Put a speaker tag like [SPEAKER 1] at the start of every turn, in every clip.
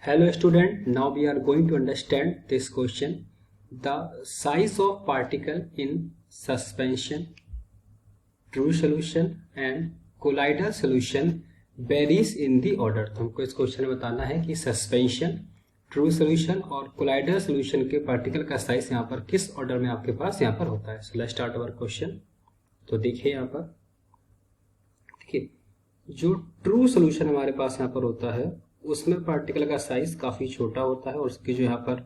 [SPEAKER 1] Hello student, now we are going to understand this question. The size of particle in suspension, true solution and colloidal solution varies in the order. तो हमको इस question में बताना है कि suspension, true solution और colloidal solution के particle का साइज यहाँ पर किस ऑर्डर में आपके पास यहाँ पर होता है. So let's start our question. तो देखिए यहाँ पर, देखिए जो ट्रू सोल्यूशन हमारे पास यहाँ पर होता है उसमें पार्टिकल का साइज काफ़ी छोटा होता है और उसकी जो यहाँ पर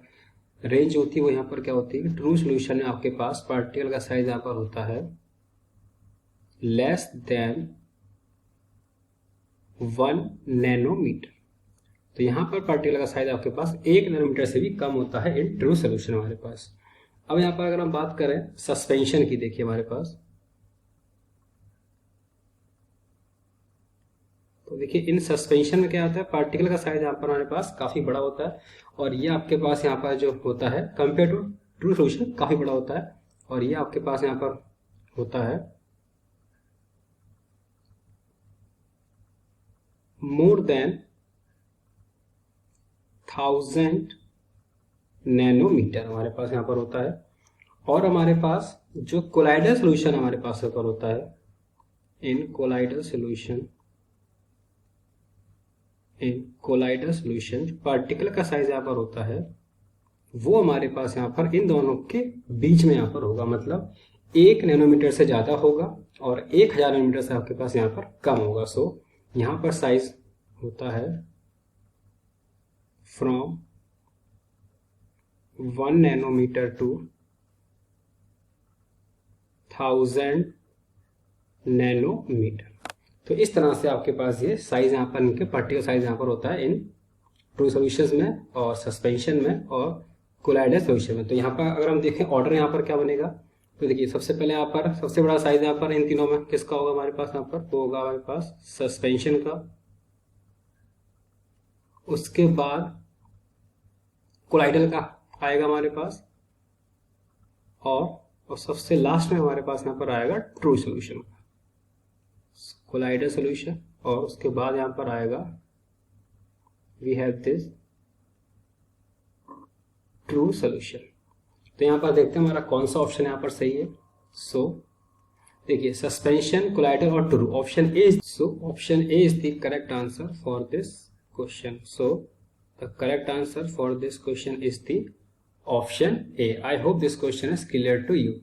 [SPEAKER 1] रेंज होती है वो यहाँ पर क्या होती है. ट्रू सोल्यूशन में आपके पास पार्टिकल का साइज यहाँ पर होता है लेस देन 1 नैनोमीटर. तो यहाँ पर पार्टिकल का साइज आपके पास 1 नैनोमीटर से भी कम होता है इन ट्रू सोल्यूशन हमारे पास. अब यहाँ पर अगर हम बात करें सस्पेंशन की, देखिए हमारे पास, तो देखिए इन सस्पेंशन में क्या होता है, पार्टिकल का साइज यहाँ पर हमारे पास काफ़ी बड़ा होता है और ये आपके पास यहाँ पर जो होता है कंपेयर टू ट्रू सोल्यूशन काफ़ी बड़ा होता है और ये आपके पास यहाँ पर होता है मोर देन 1000 नैनोमीटर हमारे पास यहाँ पर होता है. और हमारे पास जो कोलाइडल सोल्यूशन हमारे पास यहाँ पर होता है, इन कोलाइडल सोल्यूशन पार्टिकल का साइज यहाँ पर होता है वो हमारे पास यहाँ पर इन दोनों के बीच में यहाँ पर होगा, मतलब 1 नैनोमीटर से ज़्यादा होगा और 1000 नैनोमीटर से आपके पास यहाँ पर कम होगा. सो यहाँ पर साइज होता है फ्रॉम 1 नैनोमीटर टू 1000 नैनोमीटर. तो इस तरह से आपके पास ये साइज यहाँ पर, इनके पार्टिकल साइज यहाँ पर होता है इन ट्रू सॉल्यूशंस में और सस्पेंशन में और कोलाइडल सॉल्यूशन में. तो यहाँ पर अगर हम देखें ऑर्डर यहाँ पर क्या बनेगा, तो देखिए सबसे पहले यहाँ पर सबसे बड़ा साइज यहाँ पर इन तीनों में किसका होगा हमारे पास, यहाँ पर वो होगा हमारे पास सस्पेंशन का. उसके बाद कोलाइडल का आएगा हमारे पास और सबसे लास्ट में हमारे पास यहाँ पर आएगा ट्रू सॉल्यूशन, कोलाइडल सॉल्यूशन. और उसके बाद यहाँ पर आएगा we have this true solution. तो यहाँ पर देखते हैं हमारा कौन सा ऑप्शन यहाँ पर सही है. सो देखिए सस्पेंशन, कोलाइडल और true, option A. So option A is the correct answer for this question. So the correct answer for this question is the option A. I hope this question is clear to you.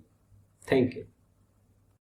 [SPEAKER 1] Thank you.